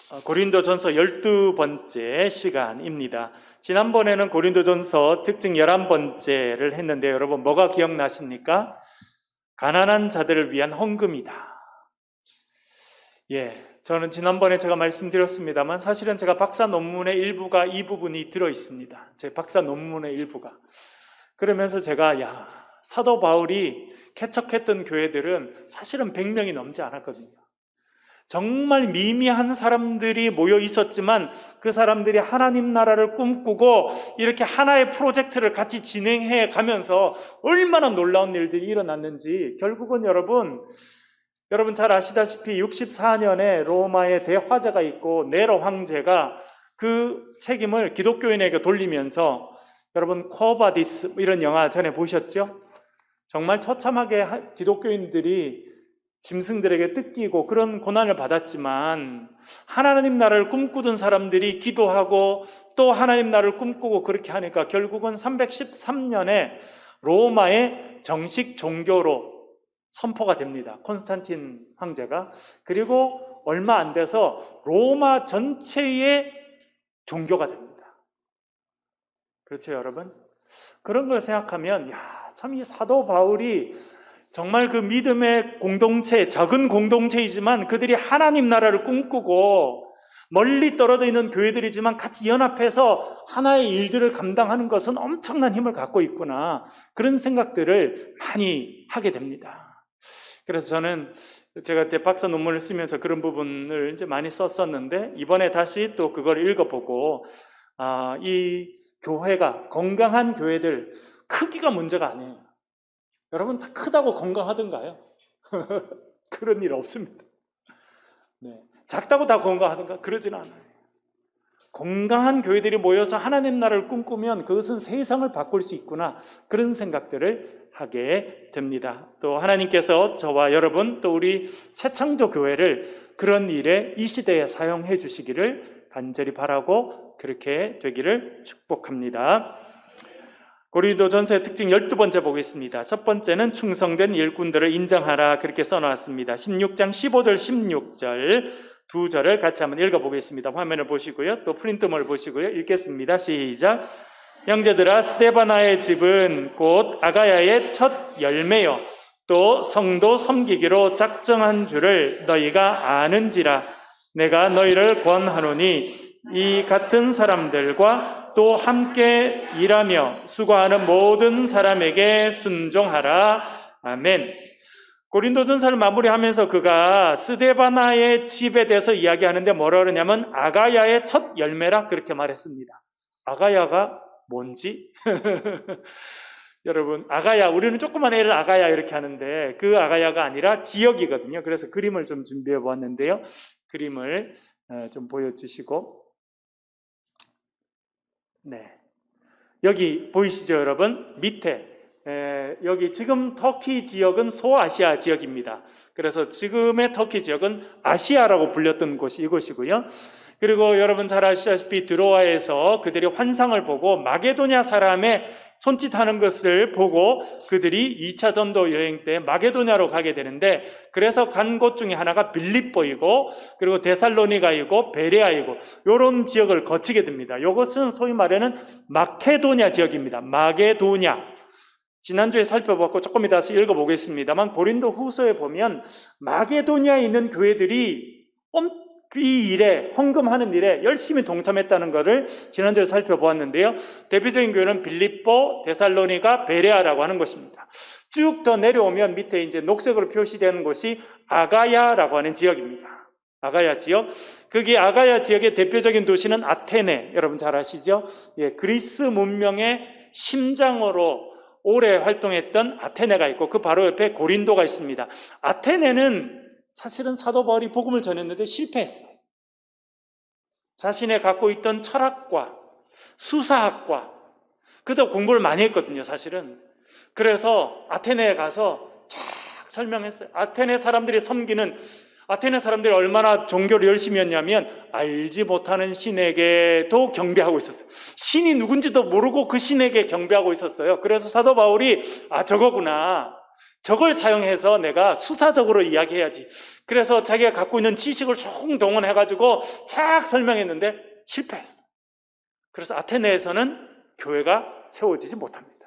고린도전서 12번째 시간입니다. 지난번에는 고린도전서 특징 11번째를 했는데 여러분 뭐가 기억나십니까? 가난한 자들을 위한 헌금이다. 저는 지난번에 제가 말씀드렸습니다만 사실은 제가 박사 논문의 일부가 이 부분이 들어있습니다. 제 박사 논문의 일부가. 그러면서 제가 사도 바울이 개척했던 교회들은 사실은 100명이 넘지 않았거든요. 정말 미미한 사람들이 모여 있었지만 그 사람들이 하나님 나라를 꿈꾸고 이렇게 하나의 프로젝트를 같이 진행해 가면서 얼마나 놀라운 일들이 일어났는지 결국은 여러분 잘 아시다시피 64년에 로마에 대화재가 있고 네로 황제가 그 책임을 기독교인에게 돌리면서 여러분 코바디스 이런 영화 전에 보셨죠? 정말 처참하게 기독교인들이 짐승들에게 뜯기고 그런 고난을 받았지만 하나님 나라를 꿈꾸던 사람들이 기도하고 또 하나님 나라를 꿈꾸고 그렇게 하니까 결국은 313년에 로마의 정식 종교로 선포가 됩니다. 콘스탄틴 황제가. 그리고 얼마 안 돼서 로마 전체의 종교가 됩니다. 그렇죠, 여러분? 그런 걸 생각하면 참 이 사도 바울이 정말 그 믿음의 공동체, 작은 공동체이지만 그들이 하나님 나라를 꿈꾸고 멀리 떨어져 있는 교회들이지만 같이 연합해서 하나의 일들을 감당하는 것은 엄청난 힘을 갖고 있구나. 그런 생각들을 많이 하게 됩니다. 그래서 저는 제가 그때 박사 논문을 쓰면서 그런 부분을 이제 많이 썼었는데 이번에 다시 또 그걸 읽어보고 이 교회가 건강한 교회들 크기가 문제가 아니에요. 여러분 다 크다고 건강하던가요? 그런 일 없습니다. 작다고 다 건강하던가? 그러진 않아요. 건강한 교회들이 모여서 하나님 나라를 꿈꾸면 그것은 세상을 바꿀 수 있구나. 그런 생각들을 하게 됩니다. 또 하나님께서 저와 여러분 또 우리 새창조 교회를 그런 일에 이 시대에 사용해 주시기를 간절히 바라고 그렇게 되기를 축복합니다. 고린도전서의 특징 12번째 보겠습니다. 첫 번째는 충성된 일꾼들을 인정하라 그렇게 써놨습니다. 16장 15절 16절 두 절을 같이 한번 읽어보겠습니다. 화면을 보시고요. 또 프린트물 보시고요. 읽겠습니다. 시작. 형제들아 스데바나의 집은 곧 아가야의 첫 열매요 또 성도 섬기기로 작정한 줄을 너희가 아는지라. 내가 너희를 권하노니 이 같은 사람들과 또 함께 일하며 수고하는 모든 사람에게 순종하라. 아멘. 고린도전서를 마무리하면서 그가 스데바나의 집에 대해서 이야기하는데 뭐라 그러냐면 아가야의 첫 열매라 그렇게 말했습니다. 아가야가 뭔지? 여러분 아가야, 우리는 조그만 애를 아가야 이렇게 하는데 그 아가야가 아니라 지역이거든요. 그래서 그림을 좀 준비해 보았는데요. 그림을 좀 보여주시고 여기 보이시죠 여러분? 밑에 여기 지금 터키 지역은 소아시아 지역입니다. 그래서 지금의 터키 지역은 아시아라고 불렸던 곳이 이곳이고요. 그리고 여러분 잘 아시다시피 드로아에서 그들이 환상을 보고 마게도냐 사람의 손짓하는 것을 보고 그들이 2차 전도 여행 때 마게도냐로 가게 되는데 그래서 간 곳 중에 하나가 빌립보이고 그리고 데살로니가이고 베레아이고 이런 지역을 거치게 됩니다. 이것은 소위 말하는 마케도냐 지역입니다. 마게도냐. 지난주에 살펴봤고 조금 이따 다시 읽어보겠습니다만 고린도 후서에 보면 마게도냐에 있는 교회들이 이 일에 헌금하는 일에 열심히 동참했다는 것을 지난주에 살펴보았는데요. 대표적인 교회는 빌립보, 데살로니가, 베레아라고 하는 것입니다. 쭉 더 내려오면 밑에 이제 녹색으로 표시되는 곳이 아가야라고 하는 지역입니다. 아가야 지역. 거기 아가야 지역의 대표적인 도시는 아테네. 여러분 잘 아시죠? 그리스 문명의 심장으로 오래 활동했던 아테네가 있고 그 바로 옆에 고린도가 있습니다. 아테네는 사실은 사도 바울이 복음을 전했는데 실패했어요. 자신의 갖고 있던 철학과 수사학과 그도 공부를 많이 했거든요, 사실은. 그래서 아테네에 가서 쫙 설명했어요. 아테네 사람들이 섬기는 아테네 사람들이 얼마나 종교를 열심히 했냐면 알지 못하는 신에게도 경배하고 있었어요. 신이 누군지도 모르고 그 신에게 경배하고 있었어요. 그래서 사도 바울이 저거구나. 저걸 사용해서 내가 수사적으로 이야기해야지. 그래서 자기가 갖고 있는 지식을 총동원해가지고 쫙 설명했는데 실패했어. 그래서 아테네에서는 교회가 세워지지 못합니다.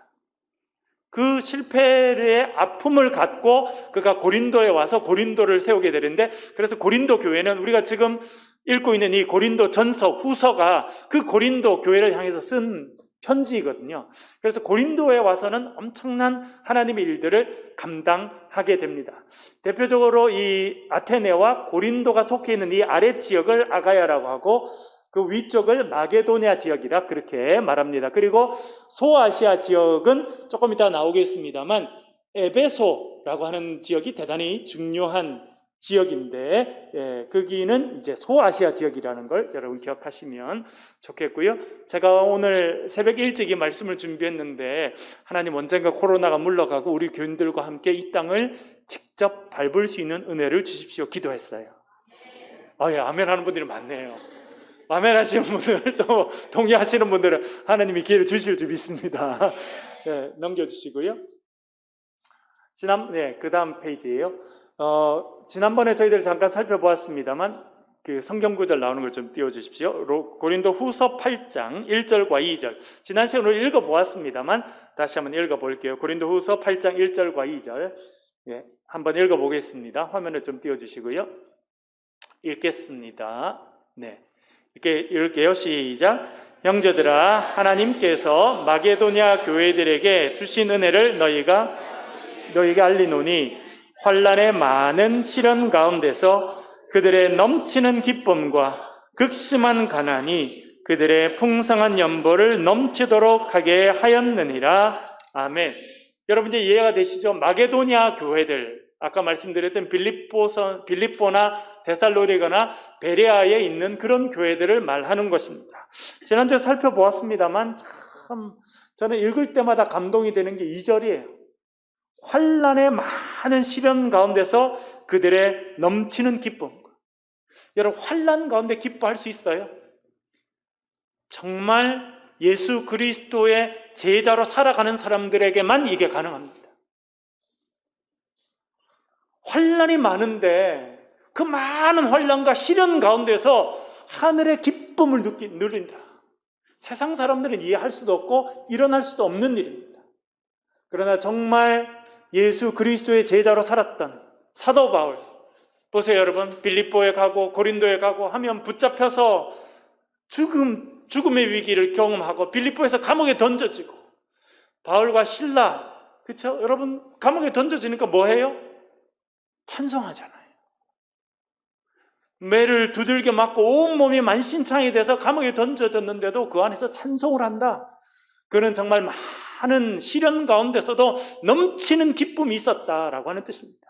그 실패의 아픔을 갖고 그가 고린도에 와서 고린도를 세우게 되는데, 그래서 고린도 교회는 우리가 지금 읽고 있는 이 고린도 전서, 후서가 그 고린도 교회를 향해서 쓴 편지이거든요. 그래서 고린도에 와서는 엄청난 하나님의 일들을 감당하게 됩니다. 대표적으로 이 아테네와 고린도가 속해 있는 이 아래 지역을 아가야라고 하고, 그 위쪽을 마게도냐 지역이라 그렇게 말합니다. 그리고 소아시아 지역은 조금 이따 나오겠습니다만 에베소라고 하는 지역이 대단히 중요한 지역인데, 거기는 이제 소아시아 지역이라는 걸 여러분 기억하시면 좋겠고요. 제가 오늘 새벽 일찍이 말씀을 준비했는데 하나님 언젠가 코로나가 물러가고 우리 교인들과 함께 이 땅을 직접 밟을 수 있는 은혜를 주십시오 기도했어요. 예, 아멘 하는 분들이 많네요. 아멘 하시는 분들, 또 동의하시는 분들은 하나님이 기회를 주실 줄 믿습니다. 네, 넘겨주시고요. 그 다음 페이지예요. 지난번에 저희들 잠깐 살펴보았습니다만 그 성경 구절 나오는 걸 좀 띄워주십시오. 고린도 후서 8장 1절과 2절. 지난 시간에 우리 읽어보았습니다만 다시 한번 읽어볼게요. 고린도 후서 8장 1절과 2절. 한번 읽어보겠습니다. 화면을 좀 띄워주시고요. 읽겠습니다. 네. 이렇게 읽을게요. 시작. 형제들아, 하나님께서 마게도냐 교회들에게 주신 은혜를 너희에게 알리노니 환난의 많은 시련 가운데서 그들의 넘치는 기쁨과 극심한 가난이 그들의 풍성한 연보를 넘치도록 하게 하였느니라. 아멘. 여러분 이제 이해가 되시죠? 마게도냐 교회들, 아까 말씀드렸던 빌립보나 데살로니가나 베레아에 있는 그런 교회들을 말하는 것입니다. 지난주에 살펴보았습니다만 참 저는 읽을 때마다 감동이 되는 게 2절이에요. 환난의 많은 시련 가운데서 그들의 넘치는 기쁨. 여러분 환난 가운데 기뻐할 수 있어요? 정말 예수 그리스도의 제자로 살아가는 사람들에게만 이게 가능합니다. 환난이 많은데 그 많은 환난과 시련 가운데서 하늘의 기쁨을 누린다. 세상 사람들은 이해할 수도 없고 일어날 수도 없는 일입니다. 그러나 정말 예수 그리스도의 제자로 살았던 사도 바울, 보세요 여러분, 빌립보에 가고 고린도에 가고 하면 붙잡혀서 죽음의 위기를 경험하고 빌립보에서 감옥에 던져지고, 바울과 실라, 그렇죠? 여러분 감옥에 던져지니까 뭐 해요? 찬송하잖아요. 매를 두들겨 맞고 온몸이 만신창이 돼서 감옥에 던져졌는데도 그 안에서 찬송을 한다. 그는 정말 많은 시련 가운데서도 넘치는 기쁨이 있었다라고 하는 뜻입니다.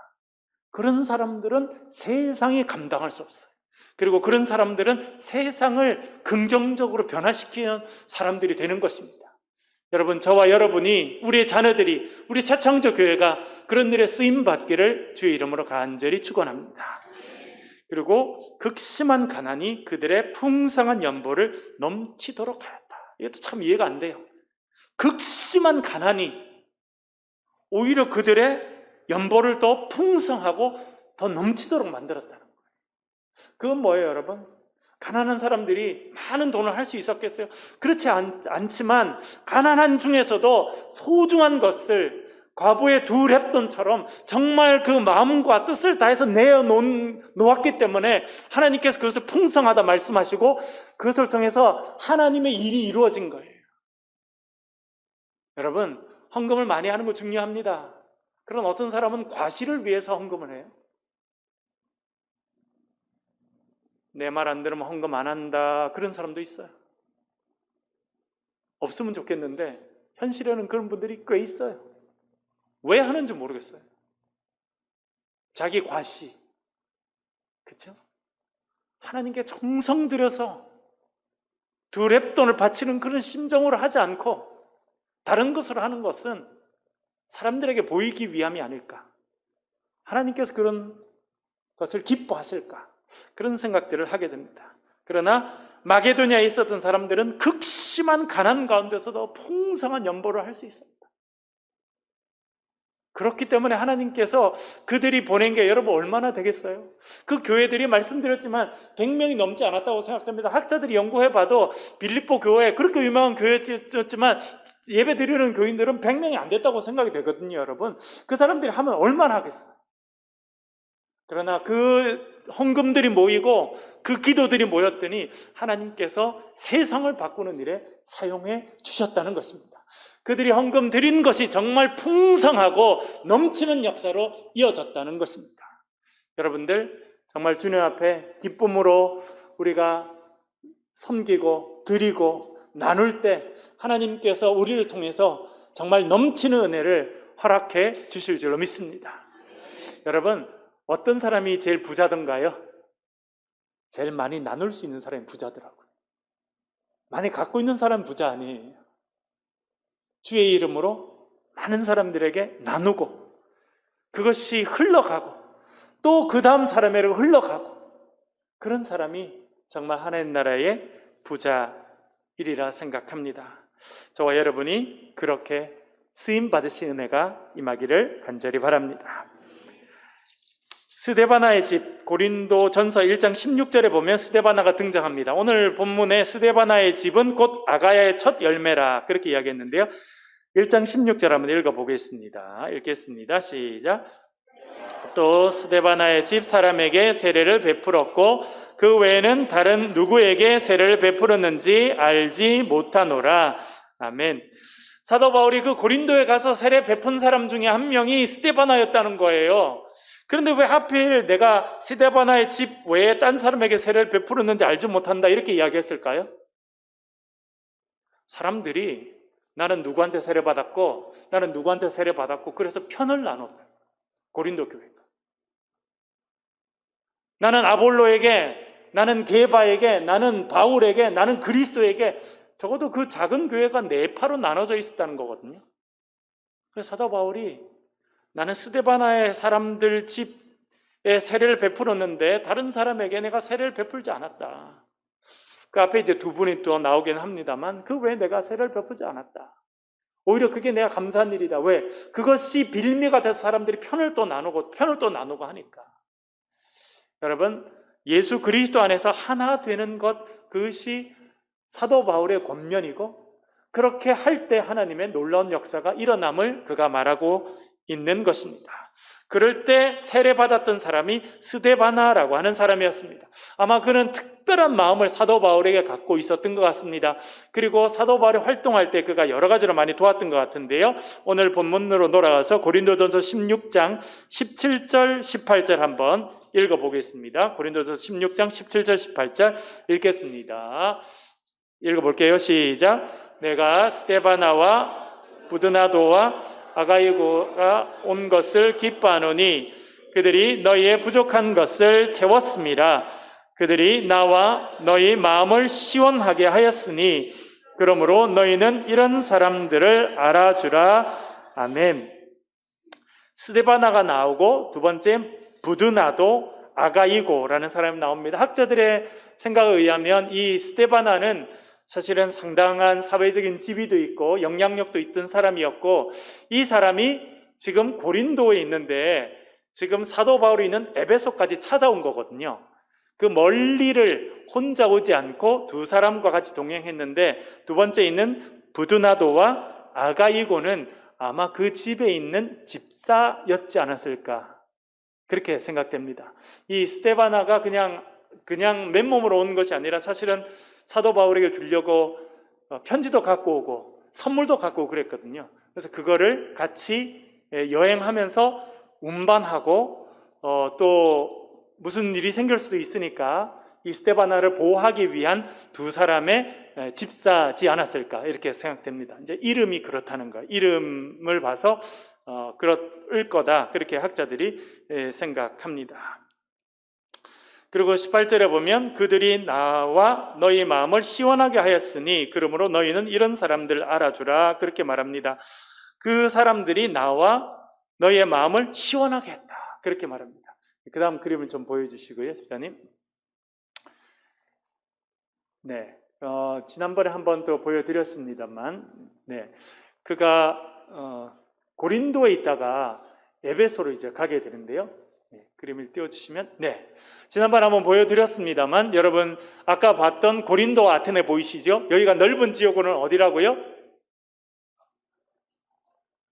그런 사람들은 세상이 감당할 수 없어요. 그리고 그런 사람들은 세상을 긍정적으로 변화시키는 사람들이 되는 것입니다. 여러분, 저와 여러분이, 우리의 자녀들이, 우리 새창조 교회가 그런 일에 쓰임받기를 주의 이름으로 간절히 축원합니다. 그리고 극심한 가난이 그들의 풍성한 연보를 넘치도록 하였다. 이것도 참 이해가 안 돼요. 극심한 가난이 오히려 그들의 연보를 더 풍성하고 더 넘치도록 만들었다는 거예요. 그건 뭐예요, 여러분? 가난한 사람들이 많은 돈을 할 수 있었겠어요? 그렇지 않지만 가난한 중에서도 소중한 것을 과부의 두 랩돈처럼 정말 그 마음과 뜻을 다해서 내어놓았기 때문에 하나님께서 그것을 풍성하다 말씀하시고 그것을 통해서 하나님의 일이 이루어진 거예요. 여러분, 헌금을 많이 하는 거 중요합니다. 그런 어떤 사람은 과시를 위해서 헌금을 해요. 내 말 안 들으면 헌금 안 한다, 그런 사람도 있어요. 없으면 좋겠는데 현실에는 그런 분들이 꽤 있어요. 왜 하는지 모르겠어요. 자기 과시, 그렇죠? 하나님께 정성 들여서 두 랩돈을 바치는 그런 심정으로 하지 않고 다른 것으로 하는 것은 사람들에게 보이기 위함이 아닐까? 하나님께서 그런 것을 기뻐하실까? 그런 생각들을 하게 됩니다. 그러나 마게도냐에 있었던 사람들은 극심한 가난 가운데서도 풍성한 연보를 할 수 있습니다. 그렇기 때문에 하나님께서 그들이 보낸 게 여러분 얼마나 되겠어요? 그 교회들이 말씀드렸지만 100명이 넘지 않았다고 생각합니다. 학자들이 연구해봐도 빌립보 교회, 그렇게 유명한 교회였지만 예배 드리는 교인들은 100명이 안 됐다고 생각이 되거든요, 여러분. 그 사람들이 하면 얼마나 하겠어요? 그러나 그 헌금들이 모이고 그 기도들이 모였더니 하나님께서 세상을 바꾸는 일에 사용해 주셨다는 것입니다. 그들이 헌금 드린 것이 정말 풍성하고 넘치는 역사로 이어졌다는 것입니다. 여러분들 정말 주님 앞에 기쁨으로 우리가 섬기고 드리고 나눌 때 하나님께서 우리를 통해서 정말 넘치는 은혜를 허락해 주실 줄로 믿습니다. 여러분, 어떤 사람이 제일 부자던가요? 제일 많이 나눌 수 있는 사람이 부자더라고요. 많이 갖고 있는 사람은 부자 아니에요. 주의 이름으로 많은 사람들에게 나누고 그것이 흘러가고 또 그 다음 사람에게 흘러가고 그런 사람이 정말 하나님 나라의 부자이리라 생각합니다. 저와 여러분이 그렇게 쓰임 받으신 은혜가 임하기를 간절히 바랍니다. 스데바나의 집, 고린도전서 1장 16절에 보면 스데바나가 등장합니다. 오늘 본문에 스데바나의 집은 곧 아가야의 첫 열매라 그렇게 이야기했는데요. 1장 16절 한번 읽어보겠습니다. 읽겠습니다. 시작. 또 스데바나의 집 사람에게 세례를 베풀었고 그 외에는 다른 누구에게 세례를 베풀었는지 알지 못하노라. 아멘. 사도 바울이 그 고린도에 가서 세례 베푼 사람 중에 한 명이 스데바나였다는 거예요. 그런데 왜 하필 내가 스데바나의 집 외에 딴 사람에게 세례를 베풀었는지 알지 못한다 이렇게 이야기했을까요? 사람들이 나는 누구한테 세례받았고 나는 누구한테 세례받았고 그래서 편을 나눴다. 고린도 교회가. 나는 아볼로에게, 나는 게바에게, 나는 바울에게, 나는 그리스도에게 적어도 그 작은 교회가 네 파로 나눠져 있었다는 거거든요. 그래서 사도 바울이 나는 스데바나의 사람들 집에 세례를 베풀었는데 다른 사람에게 내가 세례를 베풀지 않았다. 그 앞에 이제 두 분이 또 나오긴 합니다만 그 외에 내가 세례를 베풀지 않았다. 오히려 그게 내가 감사한 일이다. 왜? 그것이 빌미가 돼서 사람들이 편을 또 나누고 하니까. 여러분, 예수 그리스도 안에서 하나 되는 것, 그것이 사도 바울의 권면이고 그렇게 할 때 하나님의 놀라운 역사가 일어남을 그가 말하고 있는 것입니다. 그럴 때 세례받았던 사람이 스데바나라고 하는 사람이었습니다. 아마 그는 특별한 마음을 사도 바울에게 갖고 있었던 것 같습니다. 그리고 사도 바울이 활동할 때 그가 여러 가지로 많이 도왔던 것 같은데요. 오늘 본문으로 돌아가서 고린도전서 16장 17절 18절 한번 읽어보겠습니다. 고린도전서 16장 17절 18절 읽겠습니다. 읽어볼게요. 시작. 내가 스데바나와 부드나도와 아가이고가 온 것을 기뻐하노니 그들이 너희의 부족한 것을 채웠습니다. 그들이 나와 너희 마음을 시원하게 하였으니 그러므로 너희는 이런 사람들을 알아주라. 아멘. 스데바나가 나오고 두 번째 부드나도 아가이고라는 사람이 나옵니다. 학자들의 생각에 의하면 이 스데바나는 사실은 상당한 사회적인 지위도 있고 영향력도 있던 사람이었고 이 사람이 지금 고린도에 있는데 지금 사도 바울이 있는 에베소까지 찾아온 거거든요. 그 멀리를 혼자 오지 않고 두 사람과 같이 동행했는데 두 번째 있는 부드나도와 아가이고는 아마 그 집에 있는 집사였지 않았을까 그렇게 생각됩니다. 이 스데바나가 그냥 맨몸으로 온 것이 아니라 사실은 사도 바울에게 주려고 편지도 갖고 오고 선물도 갖고 오고 그랬거든요. 그래서 그거를 같이 여행하면서 운반하고 또 무슨 일이 생길 수도 있으니까 이 스데바나를 보호하기 위한 두 사람의 집사지 않았을까 이렇게 생각됩니다. 이제 이름이 그렇다는 거예요. 이름을 봐서 그럴 거다 그렇게 학자들이 생각합니다. 그리고 18절에 보면 그들이 나와 너희 마음을 시원하게 하였으니 그러므로 너희는 이런 사람들 알아주라 그렇게 말합니다. 그 사람들이 나와 너희의 마음을 시원하게 했다 그렇게 말합니다. 그 다음 그림을 좀 보여주시고요, 집사님. 네, 지난번에 한번 또 보여드렸습니다만, 네, 그가 고린도에 있다가 에베소로 이제 가게 되는데요. 그림을 띄워주시면, 지난번 한번 보여드렸습니다만, 여러분, 아까 봤던 고린도 아테네 보이시죠? 여기가 넓은 지역으로는 어디라고요?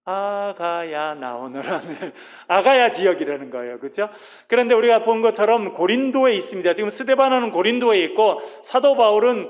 아가야 나오느라는 아가야 지역이라는 거예요. 그렇죠? 그런데 우리가 본 것처럼 고린도에 있습니다. 지금 스데바나는 고린도에 있고 사도 바울은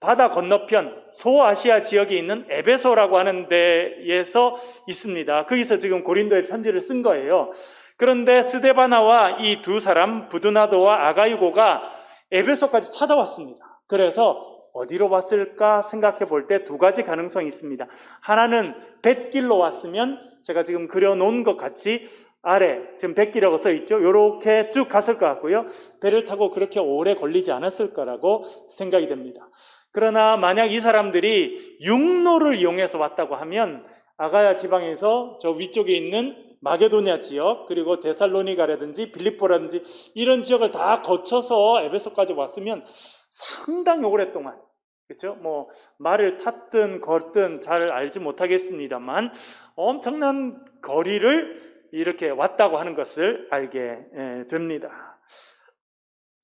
바다 건너편 소아시아 지역에 있는 에베소라고 하는 데에서 있습니다. 거기서 지금 고린도에 편지를 쓴 거예요. 그런데 스데바나와 이 두 사람 부두나도와 아가이고가 에베소까지 찾아왔습니다. 그래서 어디로 왔을까 생각해 볼 때 두 가지 가능성이 있습니다. 하나는 뱃길로 왔으면 제가 지금 그려놓은 것 같이 아래 지금 뱃길이라고 써 있죠. 이렇게 쭉 갔을 것 같고요. 배를 타고 그렇게 오래 걸리지 않았을 거라고 생각이 됩니다. 그러나 만약 이 사람들이 육로를 이용해서 왔다고 하면 아가야 지방에서 저 위쪽에 있는 마게도니아 지역, 그리고 데살로니가라든지 빌립보라든지 이런 지역을 다 거쳐서 에베소까지 왔으면 상당히 오랫동안, 그렇죠? 뭐 말을 탔든 걷든 잘 알지 못하겠습니다만 엄청난 거리를 이렇게 왔다고 하는 것을 알게 됩니다.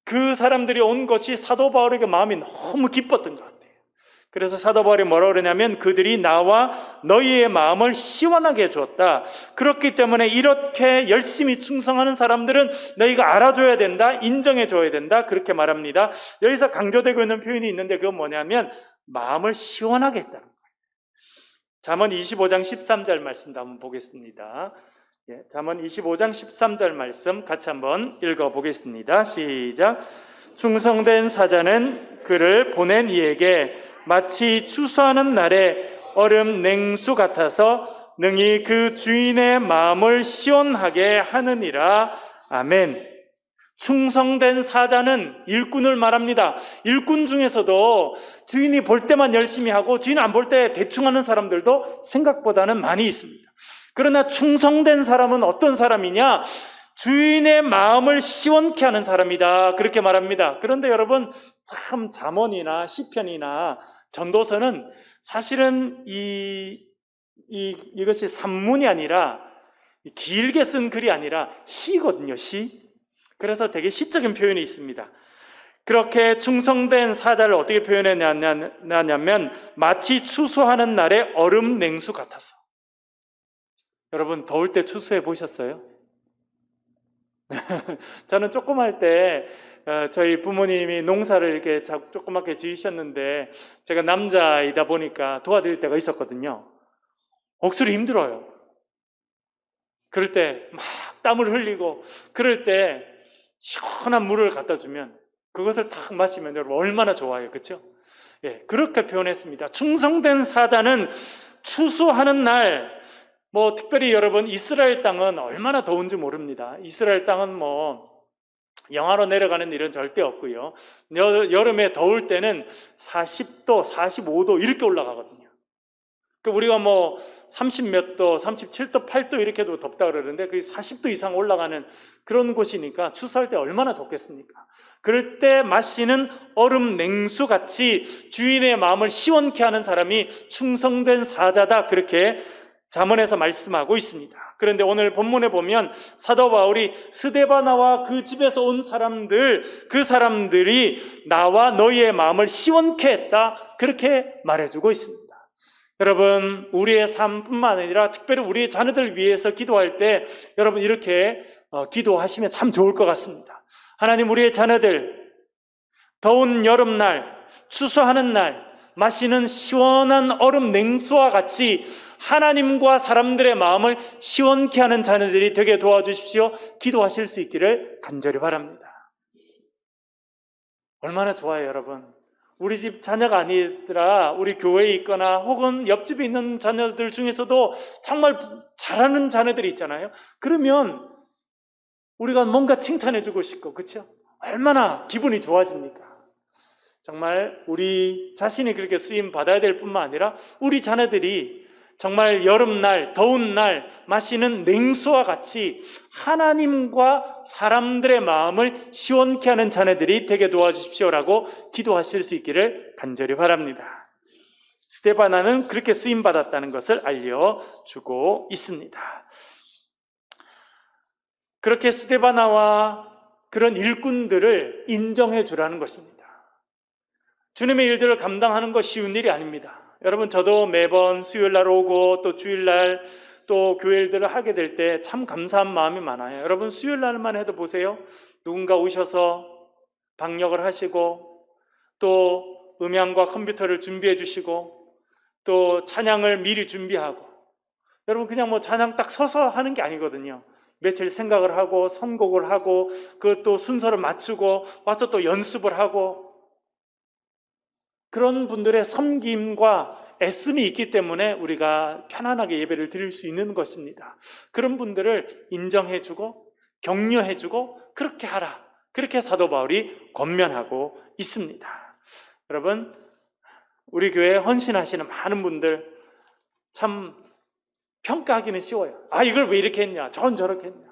그 사람들이 온 것이 사도 바울에게 마음이 너무 기뻤던 것 같아요. 그래서 사도 바울이 뭐라고 그러냐면 그들이 나와 너희의 마음을 시원하게 해주었다. 그렇기 때문에 이렇게 열심히 충성하는 사람들은 너희가 알아줘야 된다, 인정해줘야 된다, 그렇게 말합니다. 여기서 강조되고 있는 표현이 있는데 그건 뭐냐면 마음을 시원하게 했다는 거예요. 잠언 25장 13절 말씀도 한번 보겠습니다. 잠언 25장 13절 말씀 같이 한번 읽어보겠습니다. 시작. 충성된 사자는 그를 보낸 이에게 마치 추수하는 날에 얼음 냉수 같아서 능히 그 주인의 마음을 시원하게 하느니라. 아멘. 충성된 사자는 일꾼을 말합니다. 일꾼 중에서도 주인이 볼 때만 열심히 하고 주인 안 볼 때 대충 하는 사람들도 생각보다는 많이 있습니다. 그러나 충성된 사람은 어떤 사람이냐? 주인의 마음을 시원케 하는 사람이다. 그렇게 말합니다. 그런데 여러분, 참 잠언이나 시편이나 전도서는 사실은 이것이 산문이 아니라 길게 쓴 글이 아니라 시거든요. 시. 그래서 되게 시적인 표현이 있습니다. 그렇게 충성된 사자를 어떻게 표현했냐면 마치 추수하는 날에 얼음 냉수 같아서. 여러분 더울 때 추수해 보셨어요? 저는 조그만 때 저희 부모님이 농사를 이렇게 조그맣게 지으셨는데 제가 남자이다 보니까 도와드릴 때가 있었거든요. 억수로 힘들어요. 그럴 때 막 땀을 흘리고 그럴 때 시원한 물을 갖다 주면 그것을 탁 마시면 여러분 얼마나 좋아요. 그렇죠? 그렇게 표현했습니다. 충성된 사자는 추수하는 날, 뭐 특별히 여러분 이스라엘 땅은 얼마나 더운지 모릅니다. 이스라엘 땅은 뭐 영하로 내려가는 일은 절대 없고요. 여름에 더울 때는 40도, 45도 이렇게 올라가거든요. 우리가 뭐 30몇 도, 37도, 8도 이렇게도 덥다 그러는데 그게 40도 이상 올라가는 그런 곳이니까 추수할 때 얼마나 덥겠습니까? 그럴 때 마시는 얼음 냉수 같이 주인의 마음을 시원케 하는 사람이 충성된 사자다, 그렇게 잠언에서 말씀하고 있습니다. 그런데 오늘 본문에 보면 사도 바울이 스데바나와 그 집에서 온 사람들, 그 사람들이 나와 너희의 마음을 시원케 했다, 그렇게 말해주고 있습니다. 여러분, 우리의 삶뿐만 아니라 특별히 우리의 자녀들 위해서 기도할 때 여러분 이렇게 기도하시면 참 좋을 것 같습니다. 하나님, 우리의 자녀들 더운 여름날, 추수하는 날 마시는 시원한 얼음 냉수와 같이 하나님과 사람들의 마음을 시원케 하는 자녀들이 되게 도와주십시오. 기도하실 수 있기를 간절히 바랍니다. 얼마나 좋아요, 여러분. 우리 집 자녀가 아니더라 우리 교회에 있거나 혹은 옆집에 있는 자녀들 중에서도 정말 잘하는 자녀들이 있잖아요. 그러면 우리가 뭔가 칭찬해주고 싶고, 그렇죠? 얼마나 기분이 좋아집니까? 정말 우리 자신이 그렇게 쓰임 받아야 될 뿐만 아니라 우리 자녀들이 정말 여름날, 더운 날 마시는 냉수와 같이 하나님과 사람들의 마음을 시원케 하는 자녀들이 되게 도와주십시오라고 기도하실 수 있기를 간절히 바랍니다. 스데바나는 그렇게 쓰임받았다는 것을 알려주고 있습니다. 그렇게 스데바나와 그런 일꾼들을 인정해 주라는 것입니다. 주님의 일들을 감당하는 것 쉬운 일이 아닙니다. 여러분, 저도 매번 수요일날 오고 또 주일날 또 교회 일들을 하게 될 때 참 감사한 마음이 많아요. 여러분, 수요일날만 해도 보세요. 누군가 오셔서 방역을 하시고 또 음향과 컴퓨터를 준비해 주시고 또 찬양을 미리 준비하고, 여러분 그냥 뭐 찬양 딱 서서 하는 게 아니거든요. 며칠 생각을 하고 선곡을 하고 그것도 순서를 맞추고 와서 또 연습을 하고, 그런 분들의 섬김과 애씀이 있기 때문에 우리가 편안하게 예배를 드릴 수 있는 것입니다. 그런 분들을 인정해주고 격려해주고 그렇게 하라, 그렇게 사도 바울이 권면하고 있습니다. 여러분, 우리 교회에 헌신하시는 많은 분들 참 평가하기는 쉬워요. 아, 이걸 왜 이렇게 했냐, 저건 저렇게 했냐.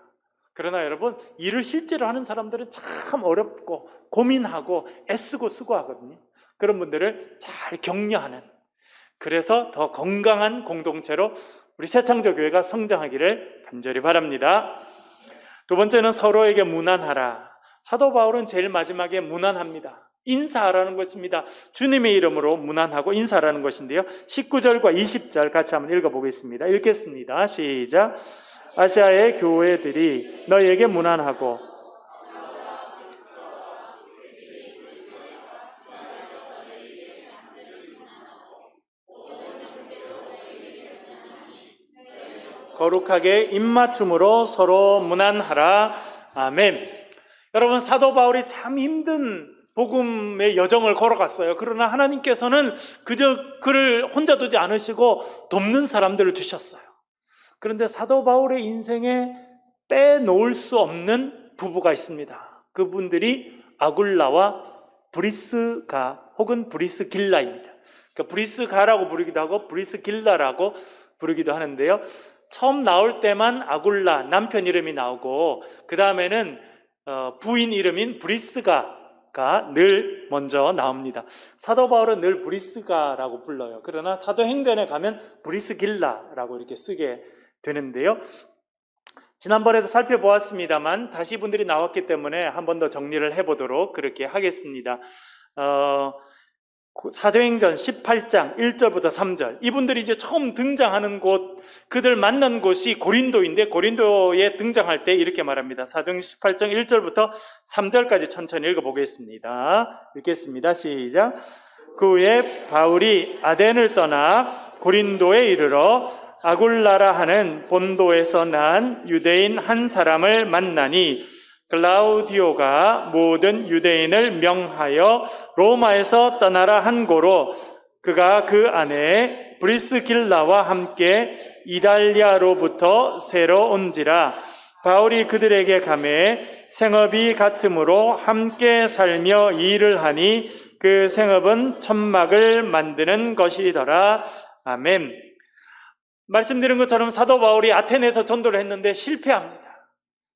그러나 여러분, 일을 실제로 하는 사람들은 참 어렵고 고민하고 애쓰고 수고하거든요. 그런 분들을 잘 격려하는, 그래서 더 건강한 공동체로 우리 새창조교회가 성장하기를 간절히 바랍니다. 두 번째는 서로에게 문안하라. 사도 바울은 제일 마지막에 문안합니다. 인사하라는 것입니다. 주님의 이름으로 문안하고 인사하라는 것인데요, 19절과 20절 같이 한번 읽어보겠습니다. 읽겠습니다. 시작. 아시아의 교회들이 너희에게 문안하고 거룩하게 입맞춤으로 서로 문안하라. 아멘. 여러분, 사도 바울이 참 힘든 복음의 여정을 걸어갔어요. 그러나 하나님께서는 그를 혼자 두지 않으시고 돕는 사람들을 주셨어요. 그런데 사도 바울의 인생에 빼놓을 수 없는 부부가 있습니다. 그분들이 아굴라와 브리스가 혹은 브리스길라입니다. 그러니까 브리스가라고 부르기도 하고 브리스길라라고 부르기도 하는데요, 처음 나올 때만 아굴라 남편 이름이 나오고 그 다음에는 부인 이름인 브리스가가 늘 먼저 나옵니다. 사도 바울은 늘 브리스가라고 불러요. 그러나 사도행전에 가면 브리스길라라고 이렇게 쓰게 되는데요, 지난번에도 살펴보았습니다만 다시 분들이 나왔기 때문에 한 번 더 정리를 해보도록 그렇게 하겠습니다. 사도행전 18장 1절부터 3절, 이분들이 이제 처음 등장하는 곳, 그들 만난 곳이 고린도인데 고린도에 등장할 때 이렇게 말합니다. 사도행전 18장 1절부터 3절까지 천천히 읽어보겠습니다. 읽겠습니다. 시작. 그 후에 바울이 아덴을 떠나 고린도에 이르러 아굴라라 하는 본도에서 난 유대인 한 사람을 만나니 글라우디오가 모든 유대인을 명하여 로마에서 떠나라 한 고로 그가 그 안에 브리스길라와 함께 이달리아로부터 새로 온지라. 바울이 그들에게 가매 생업이 같으므로 함께 살며 일을 하니 그 생업은 천막을 만드는 것이더라. 아멘. 말씀드린 것처럼 사도 바울이 아테네에서 전도를 했는데 실패합니다.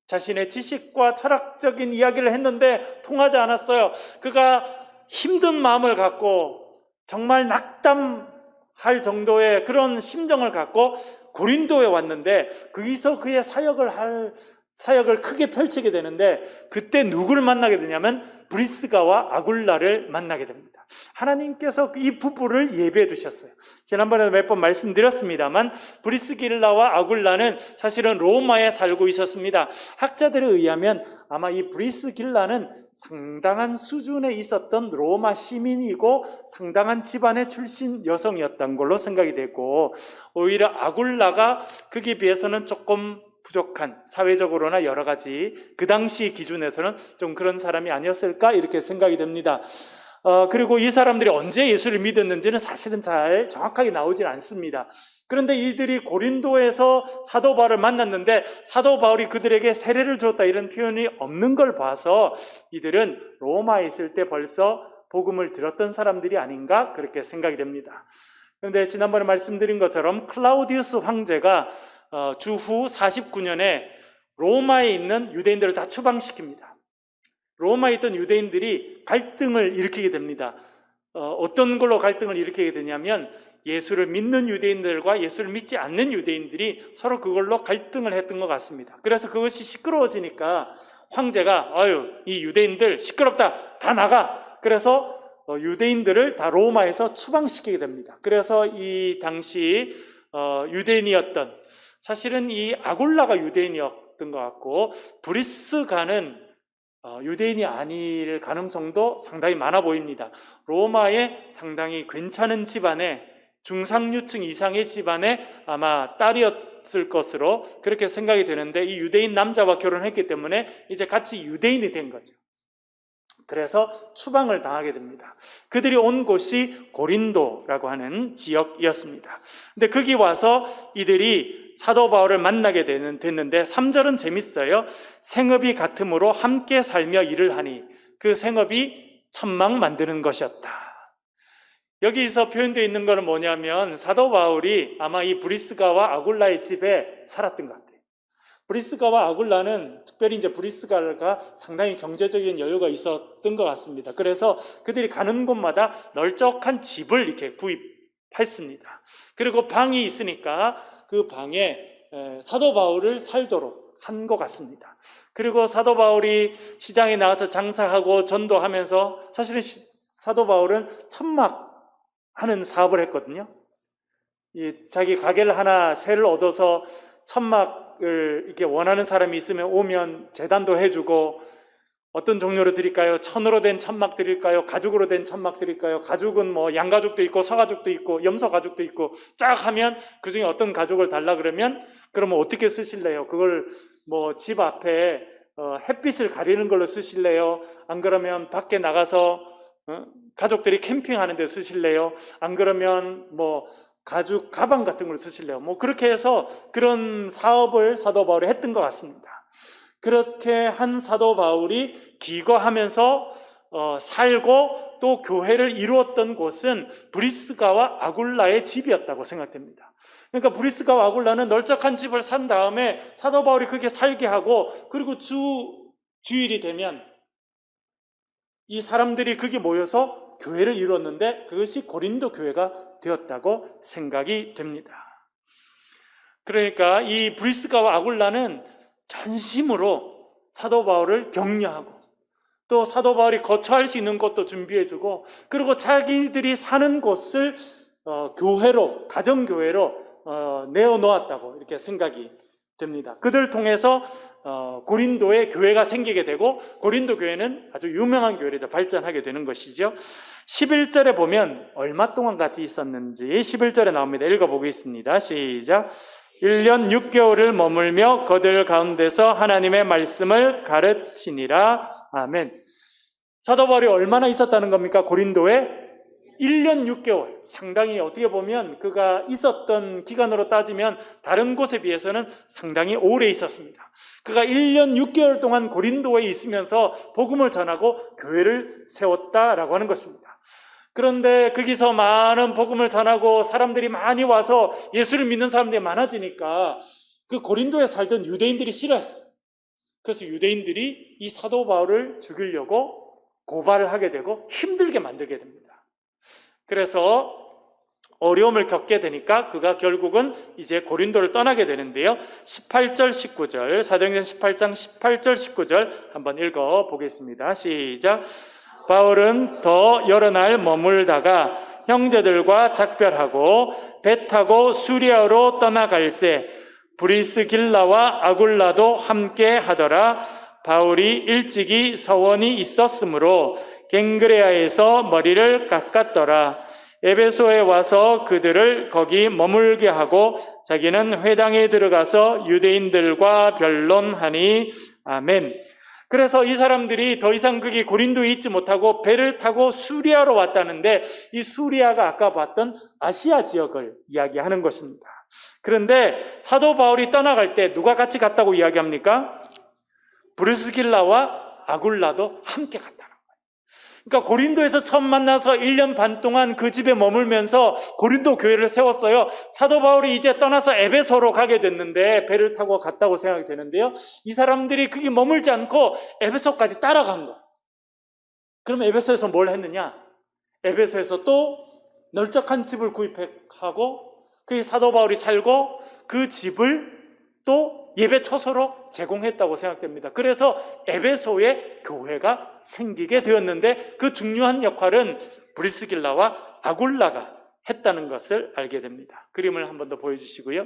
자신의 지식과 철학적인 이야기를 했는데 통하지 않았어요. 그가 힘든 마음을 갖고 정말 낙담할 정도의 그런 심정을 갖고 고린도에 왔는데 거기서 그의 사역을 크게 펼치게 되는데, 그때 누구를 만나게 되냐면 브리스가와 아굴라를 만나게 됩니다. 하나님께서 이 부부를 예배해 두셨어요. 지난번에도 몇 번 말씀드렸습니다만 브리스길라와 아굴라는 사실은 로마에 살고 있었습니다. 학자들에 의하면 아마 이 브리스길라는 상당한 수준에 있었던 로마 시민이고 상당한 집안의 출신 여성이었던 걸로 생각이 되고, 오히려 아굴라가 거기에 비해서는 조금 부족한, 사회적으로나 여러 가지 그 당시 기준에서는 좀 그런 사람이 아니었을까 이렇게 생각이 됩니다. 그리고 이 사람들이 언제 예수를 믿었는지는 사실은 잘 정확하게 나오질 않습니다. 그런데 이들이 고린도에서 사도 바울을 만났는데 사도 바울이 그들에게 세례를 줬다 이런 표현이 없는 걸 봐서 이들은 로마에 있을 때 벌써 복음을 들었던 사람들이 아닌가 그렇게 생각이 됩니다. 그런데 지난번에 말씀드린 것처럼 클라우디우스 황제가 주후 49년에 로마에 있는 유대인들을 다 추방시킵니다. 로마에 있던 유대인들이 갈등을 일으키게 됩니다. 어떤 걸로 갈등을 일으키게 되냐면 예수를 믿는 유대인들과 예수를 믿지 않는 유대인들이 서로 그걸로 갈등을 했던 것 같습니다. 그래서 그것이 시끄러워지니까 황제가 이 유대인들 시끄럽다, 다 나가. 그래서 유대인들을 다 로마에서 추방시키게 됩니다. 그래서 이 당시 유대인이었던, 사실은 이 아굴라가 유대인이었던 것 같고 브리스가는 유대인이 아닐 가능성도 상당히 많아 보입니다. 로마의 상당히 괜찮은 집안에, 중상류층 이상의 집안에 아마 딸이었을 것으로 그렇게 생각이 되는데, 이 유대인 남자와 결혼했기 때문에 이제 같이 유대인이 된 거죠. 그래서 추방을 당하게 됩니다. 그들이 온 곳이 고린도라고 하는 지역이었습니다. 근데 거기 와서 이들이 사도 바울을 만나게 됐는데 3절은 재밌어요. 생업이 같음으로 함께 살며 일을 하니 그 생업이 천막 만드는 것이었다. 여기서 표현되어 있는 것은 뭐냐면 사도 바울이 아마 이 브리스가와 아굴라의 집에 살았던 것 같아요. 브리스가와 아굴라는, 특별히 이제 브리스가가 상당히 경제적인 여유가 있었던 것 같습니다. 그래서 그들이 가는 곳마다 널쩍한 집을 이렇게 구입했습니다. 그리고 방이 있으니까 그 방에 사도 바울을 살도록 한 것 같습니다. 그리고 사도 바울이 시장에 나가서 장사하고 전도하면서, 사실은 사도 바울은 천막하는 사업을 했거든요. 자기 가게를 하나 새를 얻어서 천막을 이렇게 원하는 사람이 있으면 오면 제단도 해주고, 어떤 종류로 드릴까요? 천으로 된 천막 드릴까요? 가죽으로 된 천막 드릴까요? 가죽은 뭐 양가죽도 있고 서가죽도 있고 염소가죽도 있고, 쫙 하면 그 중에 어떤 가죽을 달라 그러면 어떻게 쓰실래요? 그걸 뭐 집 앞에 햇빛을 가리는 걸로 쓰실래요? 안 그러면 밖에 나가서 가족들이 캠핑하는 데 쓰실래요? 안 그러면 뭐 가죽 가방 같은 걸 쓰실래요? 뭐 그렇게 해서 그런 사업을 사도 바울이 했던 것 같습니다. 그렇게 한 사도 바울이 기거하면서 살고 또 교회를 이루었던 곳은 브리스가와 아굴라의 집이었다고 생각됩니다. 그러니까 브리스가와 아굴라는 널쩍한 집을 산 다음에 사도 바울이 그게 살게 하고, 그리고 주일이 되면 이 사람들이 거기 모여서 교회를 이루었는데 그것이 고린도 교회가 되었다고 생각이 됩니다. 그러니까 이 브리스가와 아굴라는 전심으로 사도 바울을 격려하고, 또 사도 바울이 거처할 수 있는 곳도 준비해주고, 그리고 자기들이 사는 곳을 교회로, 가정교회로 내어놓았다고 이렇게 생각이 됩니다. 그들 통해서 고린도에 교회가 생기게 되고, 고린도 교회는 아주 유명한 교회로 발전하게 되는 것이죠. 11절에 보면 얼마 동안 같이 있었는지 11절에 나옵니다. 읽어보겠습니다. 시작. 1년 6개월을 머물며 그들 가운데서 하나님의 말씀을 가르치니라. 아멘. 사도 바울이 얼마나 있었다는 겁니까? 고린도에 1년 6개월. 상당히, 어떻게 보면 그가 있었던 기간으로 따지면 다른 곳에 비해서는 상당히 오래 있었습니다. 그가 1년 6개월 동안 고린도에 있으면서 복음을 전하고 교회를 세웠다라고 하는 것입니다. 그런데 거기서 많은 복음을 전하고 사람들이 많이 와서 예수를 믿는 사람들이 많아지니까 그 고린도에 살던 유대인들이 싫어했어요. 그래서 유대인들이 이 사도 바울을 죽이려고 고발을 하게 되고 힘들게 만들게 됩니다. 그래서 어려움을 겪게 되니까 그가 결국은 이제 고린도를 떠나게 되는데요. 18절 19절, 사도행전 18장 18절 19절 한번 읽어보겠습니다. 시작. 바울은 더 여러 날 머물다가 형제들과 작별하고 배 타고 수리아로 떠나갈새 브리스길라와 아굴라도 함께 하더라. 바울이 일찍이 서원이 있었으므로 갱그레아에서 머리를 깎았더라. 에베소에 와서 그들을 거기 머물게 하고 자기는 회당에 들어가서 유대인들과 변론하니. 아멘. 그래서 이 사람들이 더 이상 거기 고린도에 있지 못하고 배를 타고 수리아로 왔다는데, 이 수리아가 아까 봤던 아시아 지역을 이야기하는 것입니다. 그런데 사도 바울이 떠나갈 때 누가 같이 갔다고 이야기합니까? 브리스길라와 아굴라도 함께 갔다는 거예요. 그러니까 고린도에서 처음 만나서 1년 반 동안 그 집에 머물면서 고린도 교회를 세웠어요. 사도 바울이 이제 떠나서 에베소로 가게 됐는데 배를 타고 갔다고 생각이 되는데요. 이 사람들이 거기 머물지 않고 에베소까지 따라간 거예요. 그럼 에베소에서 뭘 했느냐? 에베소에서 또 널쩍한 집을 구입하고 그 사도 바울이 살고 그 집을 또 예배 처소로 제공했다고 생각됩니다. 그래서 에베소에 교회가 생기게 되었는데 그 중요한 역할은 브리스길라와 아굴라가 했다는 것을 알게 됩니다. 그림을 한 번 더 보여주시고요.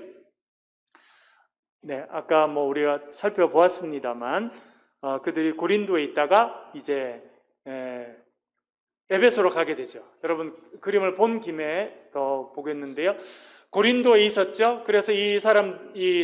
네, 아까 우리가 살펴보았습니다만 그들이 고린도에 있다가 이제 에베소로 가게 되죠. 여러분 그림을 본 김에 더 보겠는데요. 고린도에 있었죠. 그래서 이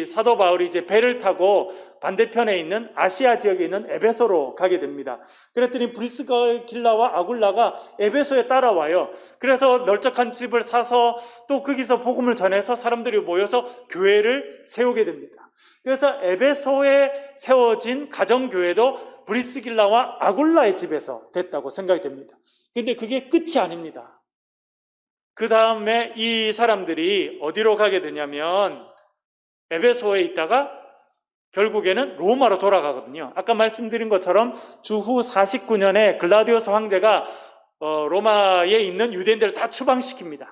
사도 바울이 이제 배를 타고 반대편에 있는 아시아 지역에 있는 에베소로 가게 됩니다. 그랬더니 브리스길라와 아굴라가 에베소에 따라와요. 그래서 널쩍한 집을 사서 또 거기서 복음을 전해서 사람들이 모여서 교회를 세우게 됩니다. 그래서 에베소에 세워진 가정교회도 브리스길라와 아굴라의 집에서 됐다고 생각이 됩니다. 근데 그게 끝이 아닙니다. 그 다음에 이 사람들이 어디로 가게 되냐면 에베소에 있다가 결국에는 로마로 돌아가거든요. 아까 말씀드린 것처럼 주후 49년에 글라디오스 황제가 로마에 있는 유대인들을 다 추방시킵니다.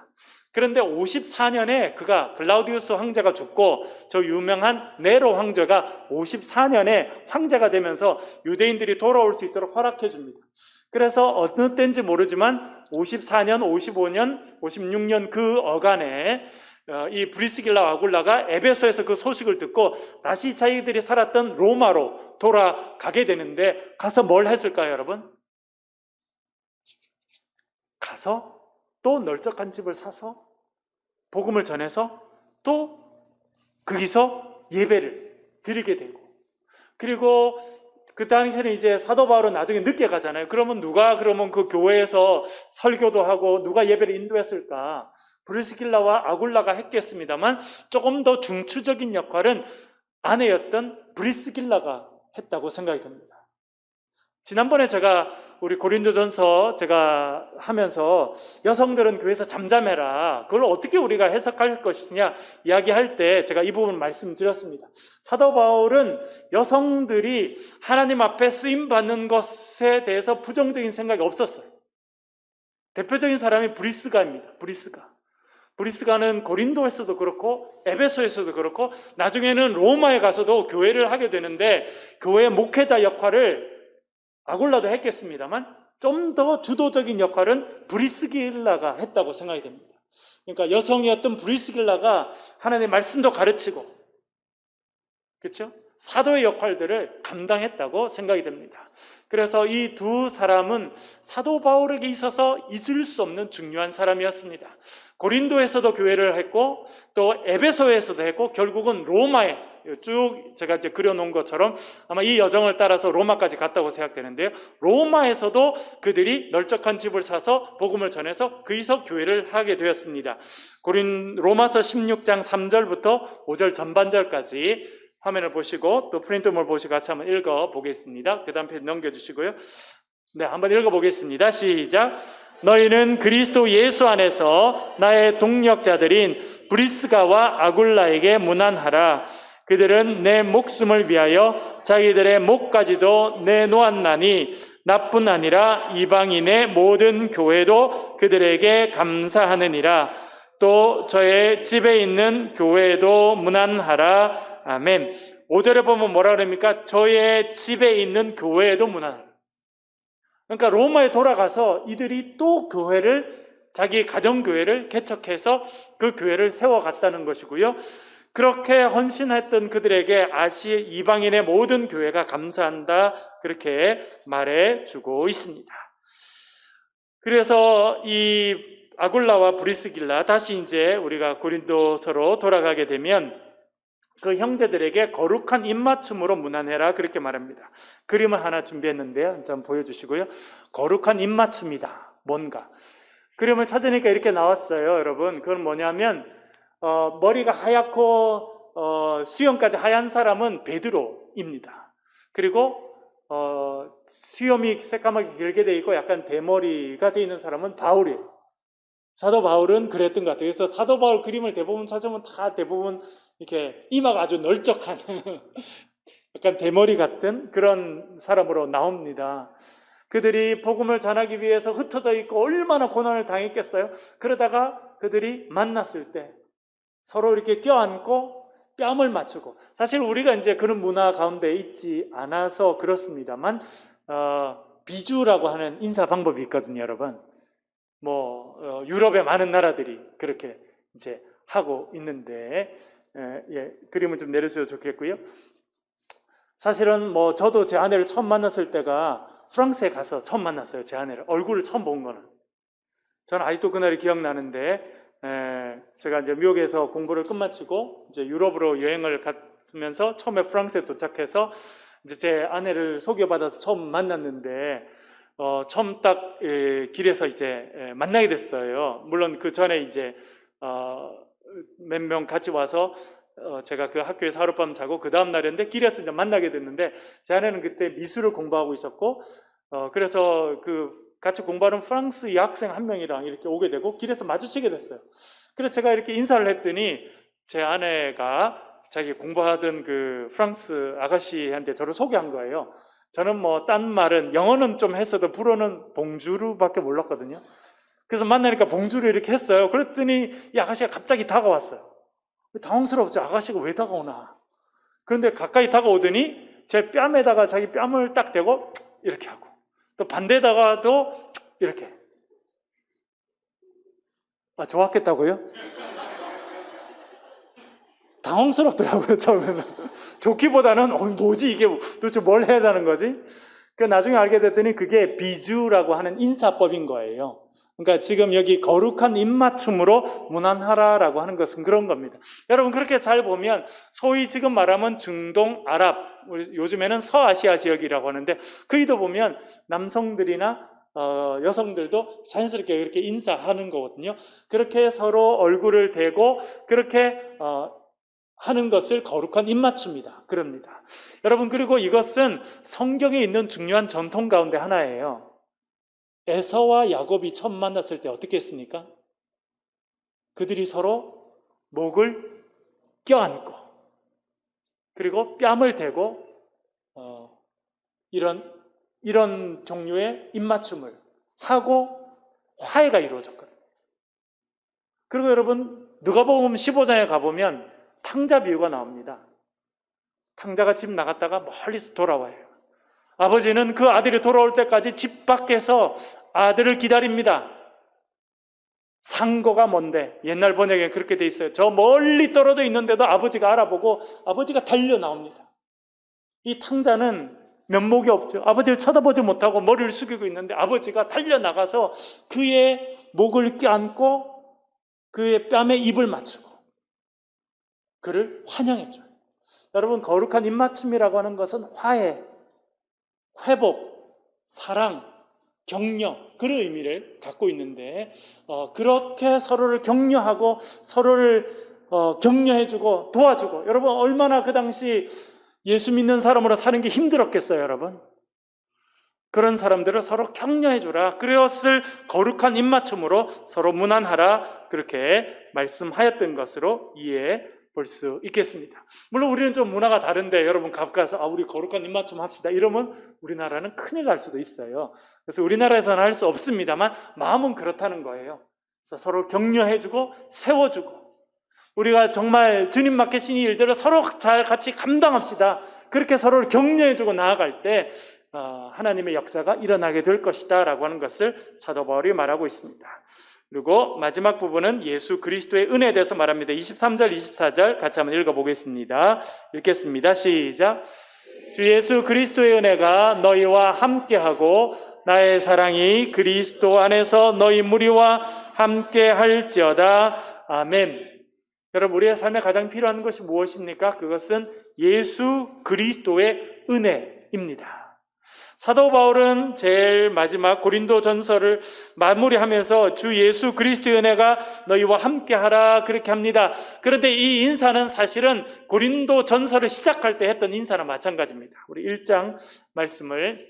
그런데 54년에 글라우디우스 황제가 죽고 저 유명한 네로 황제가 54년에 황제가 되면서 유대인들이 돌아올 수 있도록 허락해 줍니다. 그래서 어느 때인지 모르지만 54년, 55년, 56년 그 어간에 이 브리스길라 아굴라가 에베소에서 그 소식을 듣고 다시 자기들이 살았던 로마로 돌아가게 되는데 가서 뭘 했을까요, 여러분? 가서 또 널쩍한 집을 사서 복음을 전해서 또 거기서 예배를 드리게 되고, 그리고 그 당시에는 이제 사도 바울은 나중에 늦게 가잖아요. 그러면 누가 그 교회에서 설교도 하고 누가 예배를 인도했을까? 브리스길라와 아굴라가 했겠습니다만 조금 더 중추적인 역할은 아내였던 브리스길라가 했다고 생각이 듭니다. 지난번에 우리 고린도전서 제가 하면서 여성들은 교회에서 잠잠해라, 그걸 어떻게 우리가 해석할 것이냐 이야기할 때 제가 이 부분 말씀드렸습니다. 사도 바울은 여성들이 하나님 앞에 쓰임받는 것에 대해서 부정적인 생각이 없었어요. 대표적인 사람이 브리스가입니다. 브리스가는 고린도에서도 그렇고 에베소에서도 그렇고 나중에는 로마에 가서도 교회를 하게 되는데 교회 목회자 역할을 아굴라도 했겠습니다만 좀 더 주도적인 역할은 브리스길라가 했다고 생각이 됩니다. 그러니까 여성이었던 브리스길라가 하나님의 말씀도 가르치고, 그렇죠? 사도의 역할들을 감당했다고 생각이 됩니다. 그래서 이 두 사람은 사도 바울에게 있어서 잊을 수 없는 중요한 사람이었습니다. 고린도에서도 교회를 했고 또 에베소에서도 했고 결국은 로마에 쭉 제가 이제 그려놓은 것처럼 아마 이 여정을 따라서 로마까지 갔다고 생각되는데요. 로마에서도 그들이 널쩍한 집을 사서 복음을 전해서 거기서 교회를 하게 되었습니다. 로마서 16장 3절부터 5절 전반절까지 화면을 보시고 또 프린트물 보시고 같이 한번 읽어보겠습니다. 그 다음 페이지 넘겨주시고요. 네, 한번 읽어보겠습니다. 시작. 너희는 그리스도 예수 안에서 나의 동력자들인 브리스가와 아굴라에게 문안하라. 그들은 내 목숨을 위하여 자기들의 목까지도 내놓았나니 나뿐 아니라 이방인의 모든 교회도 그들에게 감사하느니라. 또 저의 집에 있는 교회도 문안하라. 아멘. 5절에 보면 뭐라 그럽니까? 저의 집에 있는 교회도 문안하라. 그러니까 로마에 돌아가서 이들이 또 자기 가정교회를 개척해서 그 교회를 세워갔다는 것이고요. 그렇게 헌신했던 그들에게 이방인의 모든 교회가 감사한다, 그렇게 말해주고 있습니다. 그래서 이 아굴라와 브리스길라, 다시 이제 우리가 고린도서로 돌아가게 되면 그 형제들에게 거룩한 입맞춤으로 문안해라, 그렇게 말합니다. 그림을 하나 준비했는데요. 좀 보여주시고요. 거룩한 입맞춤이다. 뭔가. 그림을 찾으니까 이렇게 나왔어요, 여러분. 그건 뭐냐면 머리가 하얗고 수염까지 하얀 사람은 베드로입니다. 그리고 수염이 새까맣게 길게 돼 있고 약간 대머리가 돼 있는 사람은 바울이에요. 사도 바울은 그랬던 것 같아요. 그래서 사도 바울 그림을 대부분 찾으면 다 대부분 이렇게 이마가 아주 널쩍한 약간 대머리 같은 그런 사람으로 나옵니다. 그들이 복음을 전하기 위해서 흩어져 있고 얼마나 고난을 당했겠어요. 그러다가 그들이 만났을 때 서로 이렇게 껴안고 뺨을 맞추고, 사실 우리가 이제 그런 문화 가운데 있지 않아서 그렇습니다만 비주라고 하는 인사 방법이 있거든요, 여러분. 유럽의 많은 나라들이 그렇게 이제 하고 있는데, 그림을 좀 내려주셔도 좋겠고요. 사실은 저도 제 아내를 처음 만났을 때가 프랑스에 가서 처음 만났어요. 제 아내를 얼굴을 처음 본 거는. 저는 아직도 그날이 기억나는데, 제가 이제 미국에서 공부를 끝마치고 이제 유럽으로 여행을 갔으면서 처음에 프랑스에 도착해서 이제 제 아내를 소개받아서 처음 만났는데, 처음 딱 길에서 이제 만나게 됐어요. 물론 그 전에 이제 몇 명 같이 와서 제가 그 학교에서 하룻밤 자고 그 다음 날이었는데 길에서 이제 만나게 됐는데, 제 아내는 그때 미술을 공부하고 있었고, 그래서 그 같이 공부하는 프랑스 여학생 한 명이랑 이렇게 오게 되고 길에서 마주치게 됐어요. 그래서 제가 이렇게 인사를 했더니 제 아내가 자기 공부하던 그 프랑스 아가씨한테 저를 소개한 거예요. 저는 딴 말은 영어는 좀 했어도 불어는 봉주르밖에 몰랐거든요. 그래서 만나니까 봉주르 이렇게 했어요. 그랬더니 이 아가씨가 갑자기 다가왔어요. 당황스럽죠. 아가씨가 왜 다가오나. 그런데 가까이 다가오더니 제 뺨에다가 자기 뺨을 딱 대고 이렇게 하고, 또 반대다가도 이렇게. 좋았겠다고요? 당황스럽더라고요, 처음에는. 좋기보다는 뭐지 이게 도대체 뭘 해야 하는 거지? 나중에 알게 됐더니 그게 비주라고 하는 인사법인 거예요. 그러니까 지금 여기 거룩한 입맞춤으로 무난하라라고 하는 것은 그런 겁니다. 여러분, 그렇게 잘 보면 소위 지금 말하면 중동, 아랍, 요즘에는 서아시아 지역이라고 하는데, 거기도 보면 남성들이나 여성들도 자연스럽게 그렇게 인사하는 거거든요. 그렇게 서로 얼굴을 대고 그렇게 하는 것을 거룩한 입맞춤이다, 그럽니다. 여러분, 그리고 이것은 성경에 있는 중요한 전통 가운데 하나예요. 에서와 야곱이 처음 만났을 때 어떻게 했습니까? 그들이 서로 목을 껴안고 그리고 뺨을 대고 이런 종류의 입맞춤을 하고 화해가 이루어졌거든요. 그리고 여러분, 누가복음 15장에 가보면 탕자 비유가 나옵니다. 탕자가 집 나갔다가 멀리서 돌아와요. 아버지는 그 아들이 돌아올 때까지 집 밖에서 아들을 기다립니다. 상고가 뭔데? 옛날 번역에 그렇게 돼 있어요. 저 멀리 떨어져 있는데도 아버지가 알아보고 아버지가 달려 나옵니다. 이 탕자는 면목이 없죠. 아버지를 쳐다보지 못하고 머리를 숙이고 있는데 아버지가 달려나가서 그의 목을 껴안고 그의 뺨에 입을 맞추고 그를 환영해줘요. 여러분, 거룩한 입맞춤이라고 하는 것은 화해, 회복, 사랑, 격려, 그런 의미를 갖고 있는데, 그렇게 서로를 격려하고 서로를 격려해주고 도와주고, 여러분 얼마나 그 당시 예수 믿는 사람으로 사는 게 힘들었겠어요, 여러분. 그런 사람들을 서로 격려해주라. 그것을 거룩한 입맞춤으로 서로 무난하라, 그렇게 말씀하였던 것으로 이해해 볼 수 있겠습니다. 물론 우리는 좀 문화가 다른데, 여러분 가까이서 우리 거룩한 입맞춤 합시다 이러면 우리나라는 큰일 날 수도 있어요. 그래서 우리나라에서는 할 수 없습니다만 마음은 그렇다는 거예요. 그래서 서로 격려해주고 세워주고, 우리가 정말 주님 맡기신 일들을 서로 잘 같이 감당합시다. 그렇게 서로를 격려해주고 나아갈 때 하나님의 역사가 일어나게 될 것이다 라고 하는 것을 사도 바울이 말하고 있습니다. 그리고 마지막 부분은 예수 그리스도의 은혜에 대해서 말합니다. 23절, 24절 같이 한번 읽어보겠습니다. 읽겠습니다. 시작. 주 예수 그리스도의 은혜가 너희와 함께하고 나의 사랑이 그리스도 안에서 너희 무리와 함께할지어다. 아멘. 여러분, 우리의 삶에 가장 필요한 것이 무엇입니까? 그것은 예수 그리스도의 은혜입니다. 사도 바울은 제일 마지막 고린도 전서를 마무리하면서 주 예수 그리스도의 은혜가 너희와 함께하라 그렇게 합니다. 그런데 이 인사는 사실은 고린도 전서를 시작할 때 했던 인사랑 마찬가지입니다. 우리 1장 말씀을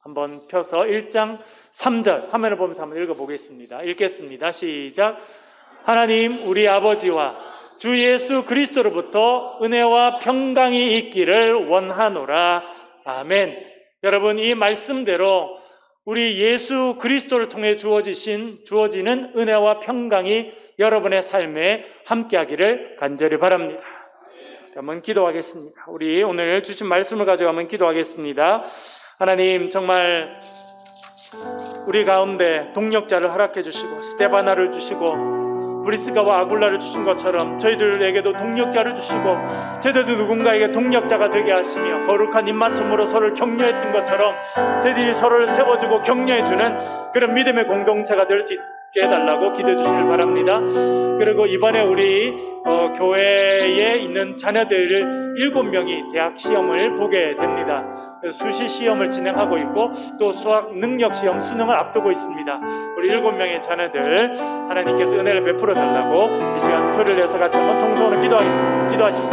한번 펴서 1장 3절 화면을 보면서 한번 읽어보겠습니다. 읽겠습니다. 시작. 하나님 우리 아버지와 주 예수 그리스도로부터 은혜와 평강이 있기를 원하노라. 아멘. 여러분, 이 말씀대로 우리 예수 그리스도를 통해 주어지는 은혜와 평강이 여러분의 삶에 함께하기를 간절히 바랍니다. 한번 기도하겠습니다. 우리 오늘 주신 말씀을 가지고 한번 기도하겠습니다. 하나님, 정말 우리 가운데 동력자를 허락해 주시고 스데바나를 주시고 브리스가와 아굴라를 주신 것처럼 저희들에게도 동력자를 주시고 저희들도 누군가에게 동력자가 되게 하시며 거룩한 입맞춤으로 서로를 격려했던 것처럼 저희들이 서로를 세워주고 격려해주는 그런 믿음의 공동체가 될 수 있게 해달라고 기도해 주시길 바랍니다. 그리고 이번에 우리 교회에 있는 자녀들 7명이 대학 시험을 보게 됩니다. 수시 시험을 진행하고 있고 또 수학 능력 시험 수능을 앞두고 있습니다. 우리 7명의 자녀들 하나님께서 은혜를 베풀어 달라고 이 시간 소리를 내서 같이 한번 통성으로 기도하십시오.